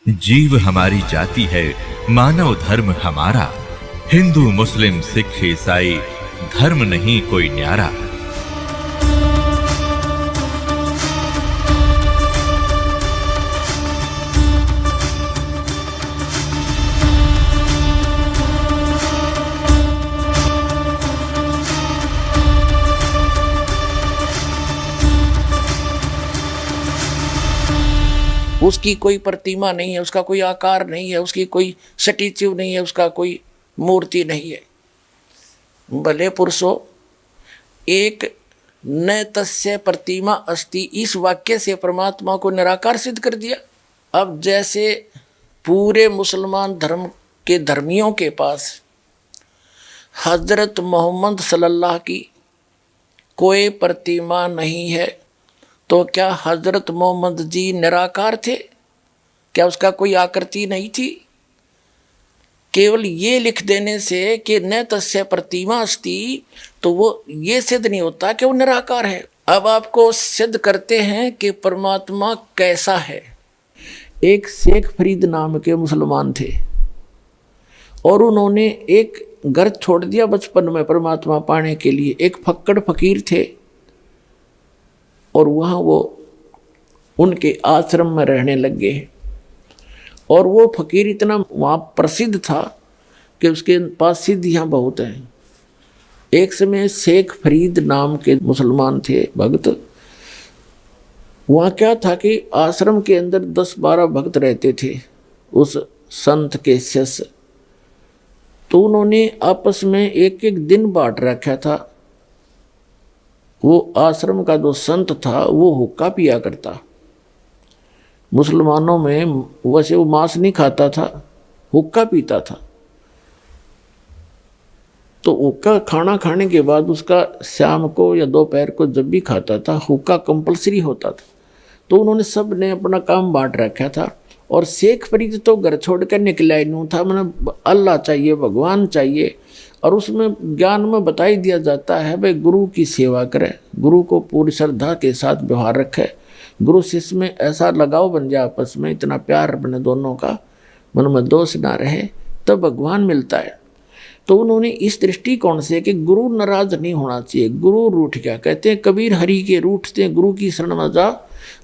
जीव हमारी जाति है, मानव धर्म हमारा। हिंदू मुस्लिम सिख ईसाई धर्म नहीं कोई न्यारा। उसकी कोई प्रतिमा नहीं है, उसका कोई आकार नहीं है, उसकी कोई स्टैच्यू नहीं है, उसका कोई मूर्ति नहीं है। भले पुरुषों, एक न तस्य प्रतिमा अस्ति, इस वाक्य से परमात्मा को निराकार सिद्ध कर दिया। अब जैसे पूरे मुसलमान धर्म के धर्मियों के पास हजरत मोहम्मद सल्लल्लाहु की कोई प्रतिमा नहीं है, तो क्या हजरत मोहम्मद जी निराकार थे? क्या उसका कोई आकृति नहीं थी? केवल ये लिख देने से कि न तस्य प्रतिमा अस्ति, तो वो ये सिद्ध नहीं होता कि वो निराकार है। अब आपको सिद्ध करते हैं कि परमात्मा कैसा है। एक शेख फरीद नाम के मुसलमान थे और उन्होंने एक घर छोड़ दिया बचपन में परमात्मा पाने के लिए। एक फक्कड़ फकीर थे और वहाँ वो उनके आश्रम में रहने लग गए। और वो फकीर इतना वहाँ प्रसिद्ध था कि उसके पास सिद्धियाँ बहुत हैं। एक समय शेख फरीद नाम के मुसलमान थे भक्त। वहाँ क्या था कि आश्रम के अंदर 10-12 भक्त रहते थे उस संत के शिष्य। तो उन्होंने आपस में एक एक दिन बांट रखा था। वो आश्रम का जो संत था वो हुक्का पिया करता। मुसलमानों में वैसे वो मांस नहीं खाता था, हुक्का पीता था। तो हुक्का खाना खाने के बाद उसका शाम को या दोपहर को जब भी खाता था, हुक्का कंपलसरी होता था। तो उन्होंने सब ने अपना काम बांट रखा था। और शेख फरीद तो घर छोड़ कर निकला ही नहीं था। मैंने अल्लाह चाहिए, भगवान चाहिए। और उसमें ज्ञान में बता ही दिया जाता है भाई गुरु की सेवा करे, गुरु को पूरी श्रद्धा के साथ व्यवहार रखे, गुरु शिष्य में ऐसा लगाव बन जाए, आपस में इतना प्यार बने दोनों का, मन में दोष ना रहे, तब भगवान मिलता है। तो उन्होंने इस दृष्टिकोण से कि गुरु नाराज नहीं होना चाहिए। गुरु रूठ गया, कहते हैं कबीर हरि के रूठते गुरु की शरण में जा,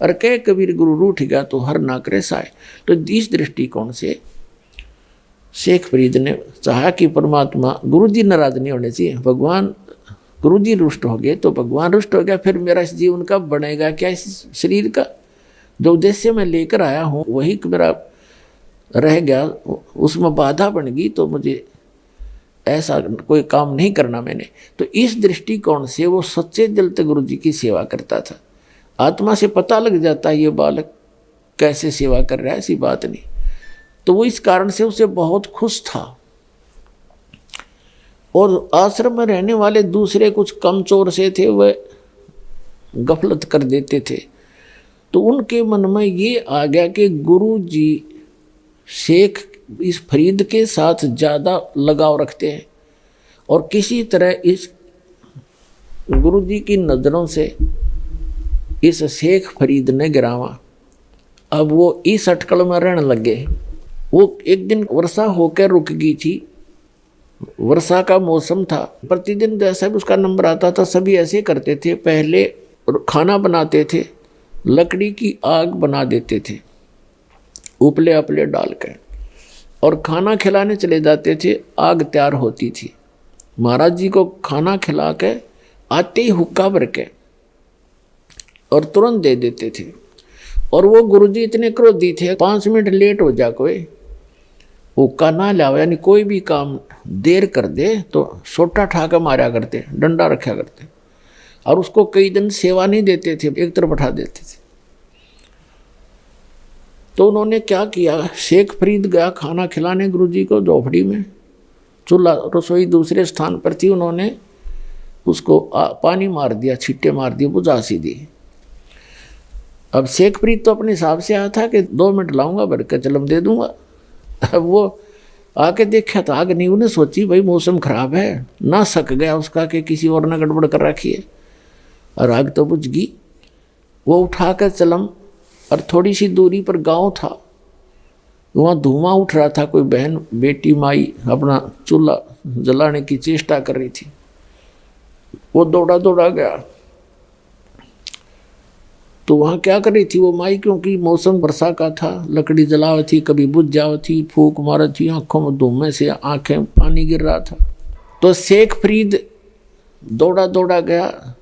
और कह कबीर गुरु रूठ गया तो हर ना करे साय। तो इस दृष्टिकोण से शेख फरीद ने चाहा कि परमात्मा गुरु जी नाराज नहीं होने चाहिए। भगवान गुरु जी रुष्ट हो गए तो भगवान रुष्ट हो गया, फिर मेरा इस जीवन का बनेगा क्या? इस शरीर का जो उद्देश्य मैं लेकर आया हूँ वही मेरा रह गया, उसमें बाधा बन गई, तो मुझे ऐसा कोई काम नहीं करना मैंने। तो इस दृष्टिकोण से वो सच्चे दिल से गुरु जी की सेवा करता था। आत्मा से पता लग जाता है ये बालक कैसे सेवा कर रहा है, ऐसी बात नहीं। तो वो इस कारण से उसे बहुत खुश था। और आश्रम में रहने वाले दूसरे कुछ कमचोर से थे, वह गफलत कर देते थे। तो उनके मन में ये आ गया कि गुरु जी शेख इस फरीद के साथ ज़्यादा लगाव रखते हैं और किसी तरह इस गुरु जी की नज़रों से इस शेख फरीद ने गिरावा। अब वो इस अटकल में रहने लगे। वो एक दिन वर्षा होकर रुक गई थी, वर्षा का मौसम था। प्रतिदिन जैसा भी उसका नंबर आता था सभी ऐसे करते थे। पहले खाना बनाते थे, लकड़ी की आग बना देते थे उपले अपले डाल कर, और खाना खिलाने चले जाते थे। आग तैयार होती थी, महाराज जी को खाना खिला के आते ही हुक्का भर के और तुरंत दे देते थे। और वो गुरुजी इतने क्रोधी थे, 5 मिनट लेट हो जा कोई हुक्का ना लाओ, यानी कोई भी काम देर कर दे तो सोटा ठाकर मारा करते, डंडा रखा करते। और उसको कई दिन सेवा नहीं देते थे, एक तरफ बैठा देते थे। तो उन्होंने क्या किया, शेख फरीद गया खाना खिलाने गुरुजी को झोपड़ी में। चूल्हा रसोई दूसरे स्थान पर थी, उन्होंने उसको पानी मार दिया, छिट्टे मार दिए, बुझा सी दी। अब शेख फरीद तो अपने हिसाब से आया था कि 2 मिनट लाऊंगा भर के चलम दे दूंगा। अब वो आके देखा तो आग नहीं। उन्हें सोची भाई मौसम खराब है, ना सक गया उसका कि किसी और ने गड़बड़ कर रखी है, और आग तो बुझ गई। वो उठाकर चलम, और थोड़ी सी दूरी पर गांव था, वहाँ धुआं उठ रहा था, कोई बहन बेटी माई अपना चूल्हा जलाने की चेष्टा कर रही थी। वो दौड़ा दौड़ा गया तो वहाँ क्या कर रही थी वो माई, क्योंकि मौसम वर्षा का था, लकड़ी जलाव थी, कभी बुझ जाव थी, फूक मारा थी, आंखों में धुएं से आंखें पानी गिर रहा था। तो शेख फरीद दौड़ा दौड़ा गया,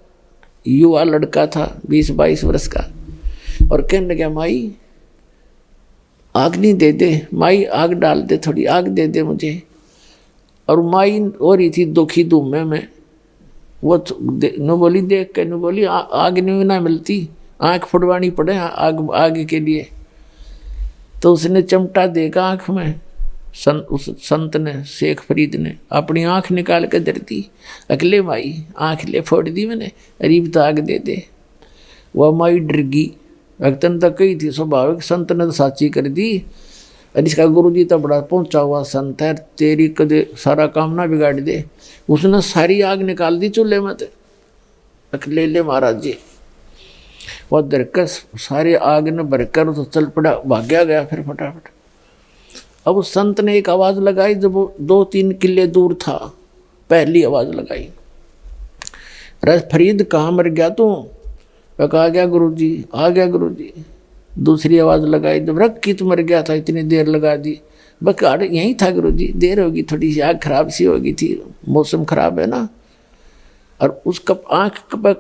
युवा लड़का था 20-22 वर्ष का, और कहने लगा माई आग नहीं दे दे, माई आग डाल दे, थोड़ी आग दे दे मुझे। और माई हो रही थी दुखी धुएं में, वो न बोली देख के न बोली आग नहीं ना मिलती, आँख फुड़वानी पड़े आग के लिए। तो उसने चिमटा देगा आँख में, उस संत ने, शेख फरीद ने अपनी आँख निकाल के दर दी। अगले माई आँख ले फोड़ दी मैंने, अरीब तो आग दे दे। वह माई डर गई, अगतन तक कही थी स्वाभाविक, संत ने तो साची कर दी। और इसका गुरु जी तो बड़ा पहुंचा हुआ संत है, तेरी कदे सारा काम ना बिगाड़ दे। उसने सारी आग निकाल दी चूल्हे में। अकले ले महाराज जी वह दरकस सारे आग ने भरकर तो चल पड़ा, भाग्या गया फिर फटाफट। अब उस संत ने एक आवाज़ लगाई, जब वो 2-3 किले दूर था, पहली आवाज़ लगाई, रस फरीद कहाँ मर गया तू? आ गया गुरुजी, आ गया गुरुजी। दूसरी आवाज़ लगाई, जब रख की तो मर गया था, इतनी देर लगा दी। बस यहीं था गुरुजी, देर होगी, थोड़ी सी आग खराब सी होगी थी, मौसम खराब है ना। और उस आँख पर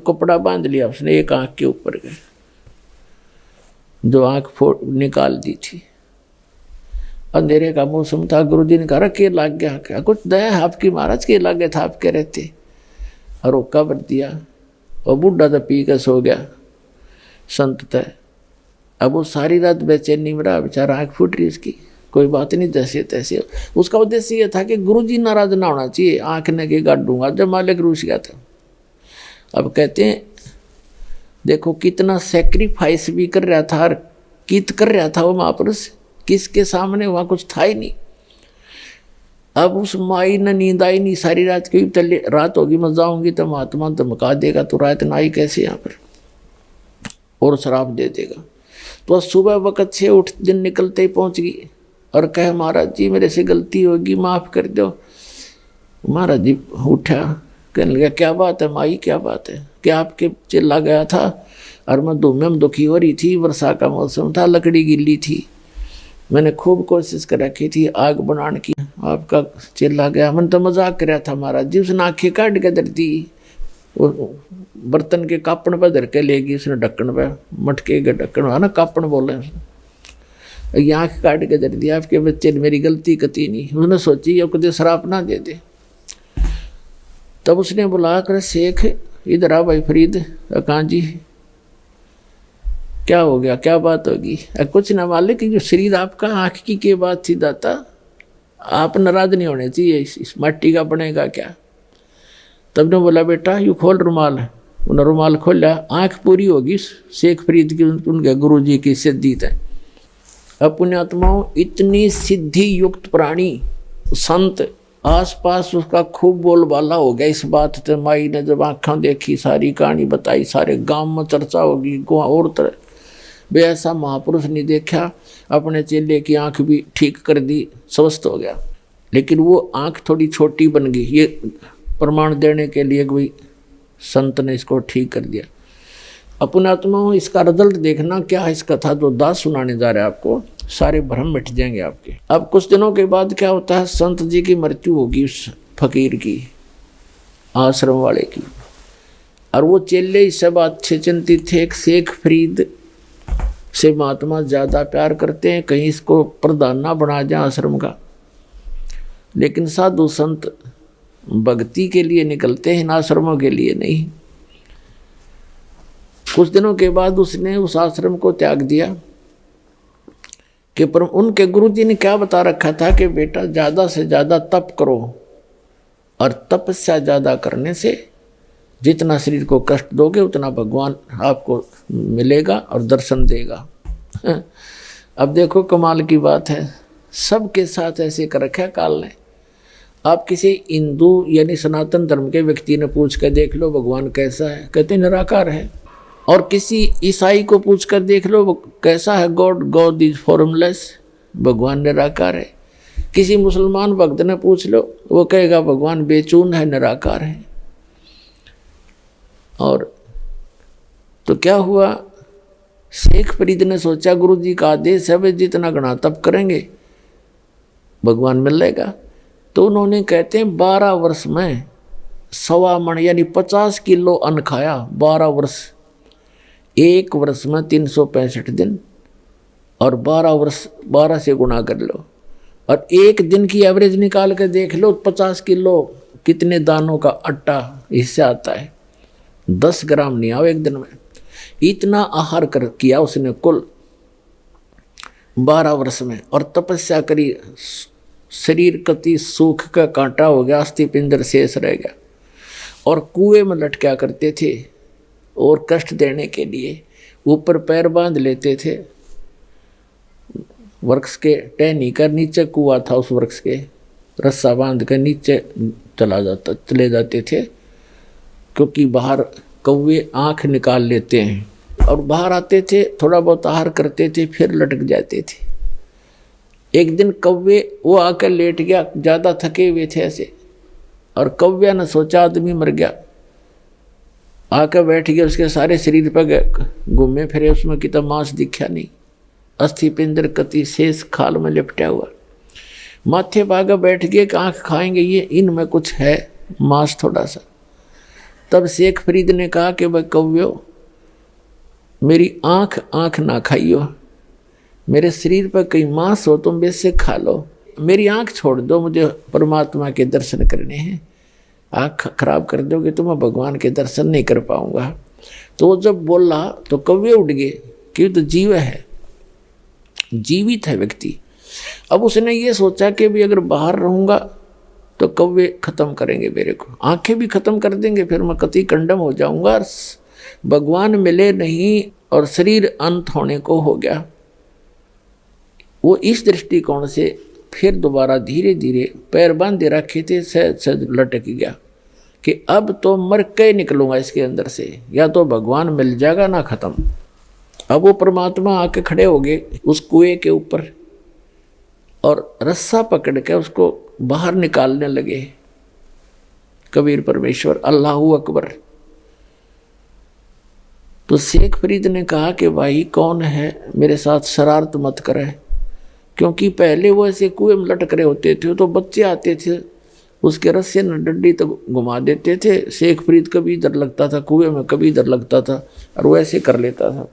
कपड़ा बांध लिया उसने, एक आँख के ऊपर गए, जो आँख फोड़ निकाल दी थी। अंधेरे का मौसम था, गुरुजी ने कहा के लाग गया, क्या कुछ दया आपकी महाराज के लागे था, आप कह रहे थे। और रोका भर दिया, और बूढ़ा तो पी के सो गया संत तय। अब वो सारी रात बेचैनी में रहा बेचारा, आँख फूट रही उसकी, कोई बात नहीं, जैसे तैसे। उसका उद्देश्य ये था कि गुरुजी नाराज ना होना चाहिए, आँख ने के गाड़ दूंगा। जब मालिक रूस गया था, अब कहते हैं देखो कितना सेक्रीफाइस भी कर रहा था, और कित कर रहा था वो महापुरुष, किसके सामने, वहाँ कुछ था ही नहीं। अब उस माई ने नींद आई नहीं सारी रात, क्योंकि रात होगी मैं जाऊँगी तो महात्मा धमका देगा, तो रात ना आई कैसे यहाँ पर, और शराब दे देगा। तो सुबह वक़्त से उठ दिन निकलते ही पहुँच गई और कहे महाराज जी मेरे से गलती होगी, माफ़ कर दो। महाराज जी उठा, कहने लगा क्या बात है माई, क्या बात है? क्या आपके चिल्ला गया था और मैं धुएं में दुखी हो रही थी, वर्षा का मौसम था, लकड़ी गिल्ली थी, मैंने खूब कोशिश कर रखी थी आग बनाने की, आपका चिल्ला गया। मैंने तो मजाक कर रहा था महाराज जी। उसने आँखें काट के धर दी, बर्तन के कापड़ पर धर के लेगी उसने, ढक्कन पर, मटके के ढक्कन है ना, कापड़ बोले उसने, ये आँख काट के धर दिया, आपके बच्चे ने, मेरी गलती कती नहीं। उसने सोची अब कदे शराब ना दे दे। तब उसने बुला कर, शेख इधर आ भाई फरीद। कहाँ जी, क्या हो गया, क्या बात होगी? कुछ ना मालिक, जो शरीर आपका आँख की के बात थी दाता, आप नाराज नहीं होने चाहिए, इस मट्टी का बनेगा क्या? तब ने बोला बेटा यू खोल रुमाल। उन्होंने रुमाल खोला, आँख पूरी होगी शेख फरीद की, उनके गुरु जी की सिद्धि है। अब पुण्यात्माओं, इतनी सिद्धि युक्त प्राणी संत, आसपास उसका खूब बोलबाला हो गया इस बात से। माई ने जब आँखें देखी, सारी कहानी बताई, सारे गांव में चर्चा होगी, और तरह बे ऐसा महापुरुष नहीं देखा। अपने चेले की आँख भी ठीक कर दी, स्वस्थ हो गया। लेकिन वो आँख थोड़ी छोटी बन गई, ये प्रमाण देने के लिए कोई संत ने इसको ठीक कर दिया। अपने आत्माओं, इसका रिजल्ट देखना क्या है। इस कथा जो दास सुनाने जा रहे हैं आपको, सारे भ्रम मिट जाएंगे आपके। अब कुछ दिनों के बाद क्या होता है, संत जी की मृत्यु होगी, उस फकीर की, आश्रम वाले की। और वो चेले इस सब अच्छे चिंतित थे। एक शेख फरीद से महात्मा ज़्यादा प्यार करते हैं, कहीं इसको प्रधान ना बना जाए आश्रम का। लेकिन साधु संत भक्ति के लिए निकलते हैं, इन आश्रमों के लिए नहीं। कुछ दिनों के बाद उसने उस आश्रम को त्याग दिया कि उनके गुरुजी ने क्या बता रखा था कि बेटा ज़्यादा से ज़्यादा तप करो, और तपस्या ज़्यादा करने से जितना शरीर को कष्ट दोगे उतना भगवान आपको मिलेगा और दर्शन देगा। अब देखो कमाल की बात है, सबके साथ ऐसे कर रखा काल ने। आप किसी हिंदू यानी सनातन धर्म के व्यक्ति ने पूछ कर देख लो भगवान कैसा है, कहते निराकार है। और किसी ईसाई को पूछ कर देख लो कैसा है गॉड, गॉड इज फॉर्मलेस, भगवान निराकार है। किसी मुसलमान भक्त ने पूछ लो, वो कहेगा भगवान बेचून है, निराकार है। और तो क्या हुआ, शेख फरीद ने सोचा गुरु जी का आदेश है, वे जितना गणा तप करेंगे भगवान मिल जाएगा। तो उन्होंने कहते हैं 12 वर्ष में 1.25 मन यानी 50 किलो अन्न खाया। 12 वर्ष, एक वर्ष में 365 दिन, और 12 वर्ष 12 से गुणा कर लो, और एक दिन की एवरेज निकाल कर देख लो 50 किलो कितने दानों का आटा इससे आता है। 10 ग्राम नहीं आओ एक दिन में। इतना आहार कर किया उसने कुल 12 वर्ष में, और तपस्या करी। शरीर कति सूख का कांटा हो गया, अस्थि पिंजर शेष रह गया, और कुएं में लटका करते थे। और कष्ट देने के लिए ऊपर पैर बांध लेते थे, वृक्ष के टहनी कर नीचे कुआं था, उस वृक्ष के रस्सा बांध कर नीचे चले जाते थे, क्योंकि बाहर कौवे आँख निकाल लेते हैं। और बाहर आते थे, थोड़ा बहुत आहार करते थे, फिर लटक जाते थे। एक दिन कौवे वो आकर लेट गया, ज़्यादा थके हुए थे ऐसे, और कौवे ने सोचा आदमी मर गया, आकर बैठ गया। उसके सारे शरीर पर घूमे फिरे, उसमें कितना मांस दिखा नहीं, अस्थि पिंजर कति शेष खाल में लिपटा हुआ। माथे भागा बैठ गए कि आँख खाएंगे ये, इनमें कुछ है मांस थोड़ा सा। तब शेख फरीद ने कहा कि भाई कौव्यो, मेरी आँख ना खाइयो, मेरे शरीर पर कहीं मांस हो तुम वैसे खा लो, मेरी आँख छोड़ दो, मुझे परमात्मा के दर्शन करने हैं। आँख खराब कर दोगे तो मैं भगवान के दर्शन नहीं कर पाऊंगा। तो जब बोला तो कौवे उठ गए कि तो जीव है, जीवित है व्यक्ति। अब उसने ये सोचा कि भी अगर बाहर रहूँगा तो कौवे खत्म करेंगे मेरे को, आंखें भी खत्म कर देंगे, फिर मैं कति कंडम हो जाऊंगा, भगवान मिले नहीं और शरीर अंत होने को हो गया। वो इस दृष्टिकोण से फिर दोबारा धीरे धीरे पैर बांधे रखे थे, सहज सहज लटक गया कि अब तो मर के निकलूंगा इसके अंदर से, या तो भगवान मिल जाएगा ना खत्म। अब वो परमात्मा आके खड़े हो गए उस कुएं के ऊपर, और रस्सा पकड़ के उसको बाहर निकालने लगे। कबीर परमेश्वर अल्लाहू अकबर। तो शेख फरीद ने कहा कि भाई कौन है, मेरे साथ शरारत मत करे, क्योंकि पहले वो ऐसे कुएं में लटक रहे होते थे, तो बच्चे आते थे उसके रस्से न डंडी तो घुमा देते थे। शेख फरीद कभी इधर लगता था कुएं में, कभी इधर लगता था, और वो ऐसे कर लेता था।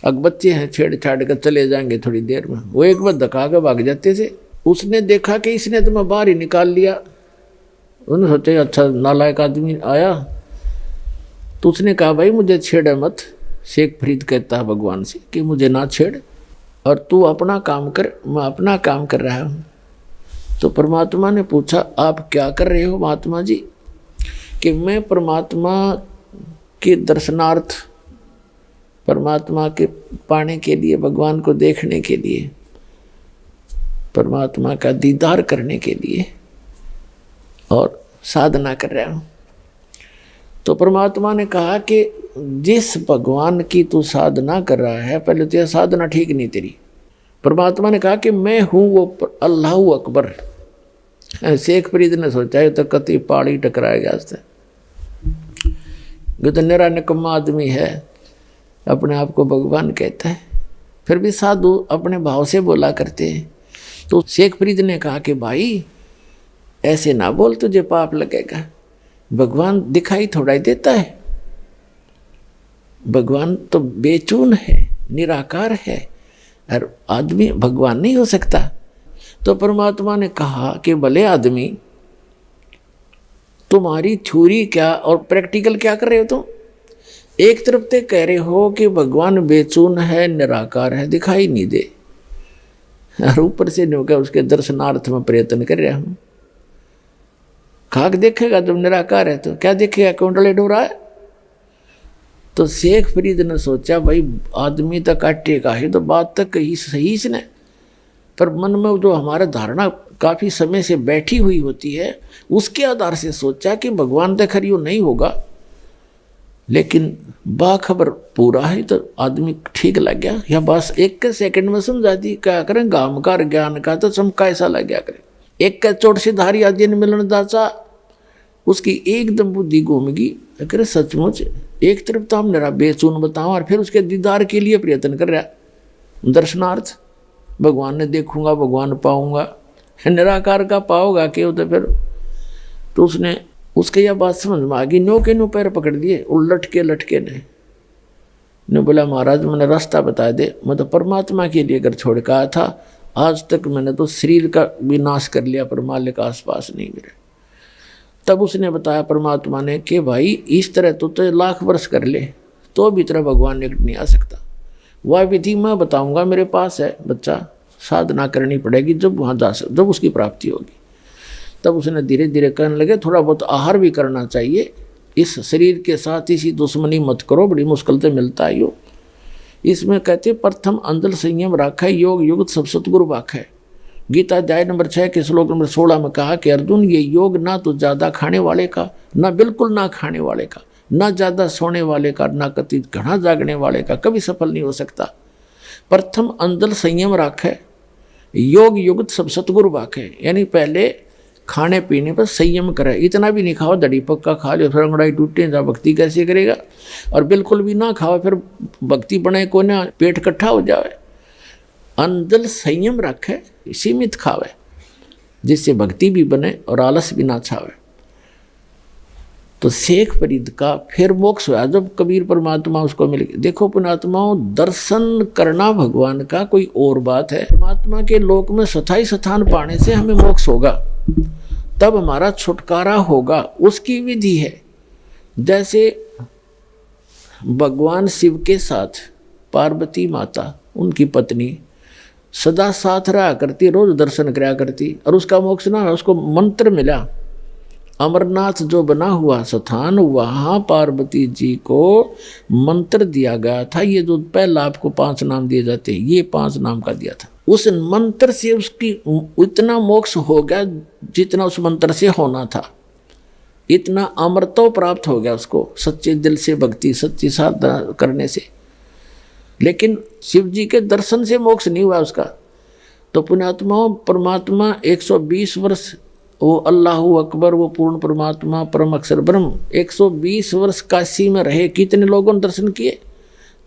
अब बच्चे हैं, छेड़छाड़ कर चले जाएंगे थोड़ी देर में, वो एक बार धक्का के भाग जाते थे। उसने देखा कि इसने तो मैं बाहर ही निकाल लिया। उन्होंने सोचे अच्छा नालायक आदमी आया, तो उसने कहा भाई मुझे छेड़े मत। शेख फरीद कहता है भगवान से कि मुझे ना छेड़, और तू अपना काम कर, मैं अपना काम कर रहा हूँ। तो परमात्मा ने पूछा आप क्या कर रहे हो महात्मा जी? कि मैं परमात्मा के दर्शनार्थ, परमात्मा के पाने के लिए, भगवान को देखने के लिए, परमात्मा का दीदार करने के लिए और साधना कर रहा हूँ। तो परमात्मा ने कहा कि जिस भगवान की तू साधना कर रहा है, पहले तो यह साधना ठीक नहीं तेरी। परमात्मा ने कहा कि मैं हूँ वो अल्लाहू अकबर। शेख फरीद ने सोचा तो कति पाड़ी टकराएगा उससे, तो निरा निकम्मा आदमी है, अपने आप को भगवान कहता है, फिर भी साधु अपने भाव से बोला करते हैं। तो शेख फरीद ने कहा कि भाई ऐसे ना बोल, तुझे पाप लगेगा। भगवान दिखाई थोड़ा ही देता है, भगवान तो बेचून है, निराकार है, और आदमी भगवान नहीं हो सकता। तो परमात्मा ने कहा कि भले आदमी, तुम्हारी थ्योरी क्या और प्रैक्टिकल क्या कर रहे हो तुम? एक तरफ ते कह रहे हो कि भगवान बेचून है, निराकार है, दिखाई नहीं दे, और ऊपर से न्यों उसके दर्शनार्थ में प्रयत्न कर रहा हूं। खाक देखेगा जब निराकार है तो क्या देखेगा, कुंडले डोरा है। तो शेख फरीद ने सोचा भाई आदमी तक काटेगा ही, तो बात तक कही सही इसने, पर मन में जो हमारा धारणा काफ़ी समय से बैठी हुई होती है, उसके आधार से सोचा कि भगवान तो खरी नहीं होगा, लेकिन बाखबर पूरा है तो आदमी ठीक लग गया, या बस एक के सेकंड में समझा दी। क्या करें, गाम का ज्ञान का तो चमका ऐसा लग गया करे। एक का चोट से धारी आदि मिलन दाचा, उसकी एकदम बुद्धि घूम गई। अगर सचमुच एक तरफ तो हम मेरा बेचून बताऊं और फिर उसके दीदार के लिए प्रयत्न कर रहा, दर्शनार्थ, भगवान ने देखूंगा, भगवान पाऊंगा, निराकार का पाओगा क्यों, तो फिर तो उसने उसके यह बात समझ में आ गई। नो के नो पैर पकड़ दिए, और लटके ने बोला महाराज मैंने रास्ता बता दे, मैं तो परमात्मा के लिए अगर छोड़ के आया था, आज तक मैंने तो शरीर का विनाश कर लिया पर मालिक आसपास नहीं मिले। तब उसने बताया परमात्मा ने कि भाई इस तरह तो लाख वर्ष कर ले तो भी तरह भगवान निकट नहीं आ सकता। वह विधि मैं बताऊंगा, मेरे पास है बच्चा, साधना करनी पड़ेगी, जब वहाँ जब उसकी प्राप्ति होगी। तब उसने धीरे धीरे कहने लगे थोड़ा बहुत आहार भी करना चाहिए, इस शरीर के साथ इसी दुश्मनी मत करो, बड़ी मुश्किल से मिलता है यो। इसमें कहते प्रथम अंदर संयम राखा, योग युक्त सब सतगुरु वाक है। गीता अध्याय नंबर 6 के श्लोक नंबर 16 में कहा कि अर्जुन ये योग ना तो ज़्यादा खाने वाले का, ना बिल्कुल ना खाने वाले का, ना ज़्यादा सोने वाले का, ना कति घना जागने वाले का कभी सफल नहीं हो सकता। प्रथम अंदर संयम राखे, योग युक्त सब सतगुरु वाक है। यानी पहले खाने पीने पर संयम करे, इतना भी नहीं खाओ दड़ी पक्का खा लो फिर अंगड़ाई टूटे, जा भक्ति कैसे करेगा। और बिल्कुल भी ना खाओ फिर भक्ति बने को ना पेट इकट्ठा हो जाए। अंदर संयम रखे, सीमित खावे, जिससे भक्ति भी बने और आलस भी ना छावे। तो शेख फरीद का फिर मोक्ष हुआ जब कबीर परमात्मा उसको मिल गए। देखो पुणात्माओं, दर्शन करना भगवान का कोई और बात है, परमात्मा के लोक में स्थायी स्थान पाने से हमें मोक्ष होगा, तब हमारा छुटकारा होगा, उसकी विधि है। जैसे भगवान शिव के साथ पार्वती माता उनकी पत्नी सदा साथ रहा करती, रोज दर्शन कराया करती, और उसका मोक्ष ना, उसको मंत्र मिला। अमरनाथ जो बना हुआ स्थान, वहाँ पार्वती जी को मंत्र दिया गया था। ये जो पहला आपको 5 नाम दिए जाते हैं, ये 5 नाम का दिया था। उस मंत्र से उसकी इतना मोक्ष हो गया जितना उस मंत्र से होना था, इतना अमरत्व प्राप्त हो गया उसको सच्चे दिल से भक्ति, सच्ची साधना करने से। लेकिन शिव जी के दर्शन से मोक्ष नहीं हुआ उसका। तो पुण्यात्मा परमात्मा 120 वर्ष, वो अल्लाहु अकबर, वो पूर्ण परमात्मा परम अक्षर ब्रह्म 120 वर्ष काशी में रहे। कितने लोगों ने दर्शन किए?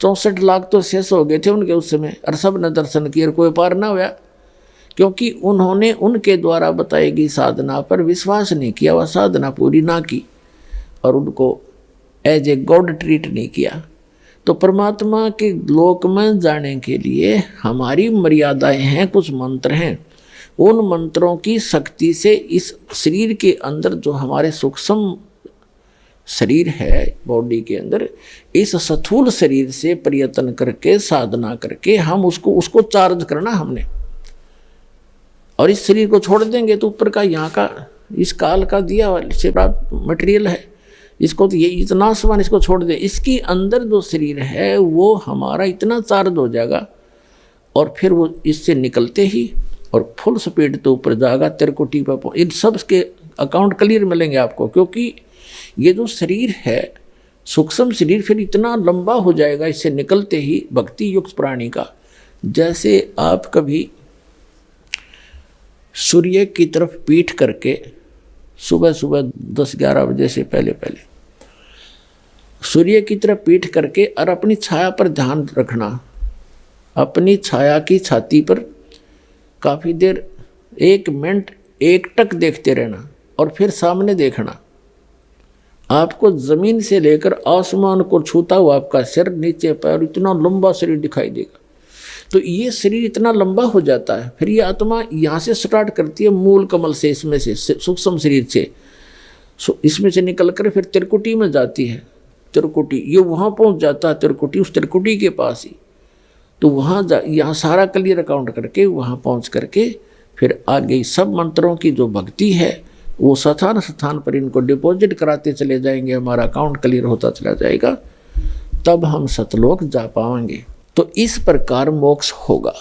64 लाख तो शेष हो गए थे उनके उस समय, और सब ने दर्शन किए, कोई पार ना हुआ, क्योंकि उन्होंने उनके द्वारा बताई गई साधना पर विश्वास नहीं किया, वह साधना पूरी ना की और उनको एज ए गॉड ट्रीट नहीं किया। तो परमात्मा के लोक में जाने के लिए हमारी मर्यादाएं हैं, कुछ मंत्र हैं। उन मंत्रों की शक्ति से इस शरीर के अंदर जो हमारे सूक्ष्म शरीर है बॉडी के अंदर, इस स्थूल शरीर से प्रयत्न करके साधना करके हम उसको चार्ज करना हमने। और इस शरीर को छोड़ देंगे तो ऊपर का यहाँ का इस काल का दिया से प्राप्त मटेरियल है, इसको तो ये इतना सामान इसको छोड़ दे, इसके अंदर जो शरीर है वो हमारा इतना चार्ज हो जाएगा और फिर वो इससे निकलते ही और फुल स्पीड तो ऊपर जाएगा, तिरकुटी पर। इन सब के अकाउंट क्लियर मिलेंगे आपको, क्योंकि ये जो शरीर है सूक्ष्म शरीर फिर इतना लंबा हो जाएगा इससे निकलते ही भक्ति युक्त प्राणी का। जैसे आप कभी सूर्य की तरफ पीठ करके सुबह सुबह 10-11 बजे से पहले सूर्य की तरफ पीठ करके और अपनी छाया पर ध्यान रखना, अपनी छाया की छाती पर काफ़ी देर 1 मिनट एकटक देखते रहना और फिर सामने देखना। आपको ज़मीन से लेकर आसमान को छूता हुआ आपका सिर, नीचे पैर, इतना लंबा शरीर दिखाई देगा। तो ये शरीर इतना लंबा हो जाता है, फिर ये आत्मा यहाँ से स्टार्ट करती है मूल कमल से, इसमें से सूक्ष्म शरीर से, इसमें से निकल कर फिर त्रिकुटी में जाती है। त्रिकुटी ये वहाँ पहुँच जाता है, त्रिकुटी उस त्रिकुटी के पास ही। तो वहाँ यहाँ सारा क्लियर अकाउंट करके वहाँ पहुँच करके फिर आगे सब मंत्रों की जो भक्ति है वो स्थान पर इनको डिपॉजिट कराते चले जाएंगे, हमारा अकाउंट क्लियर होता चला जाएगा, तब हम सतलोक जा पाएंगे। तो इस प्रकार मोक्ष होगा।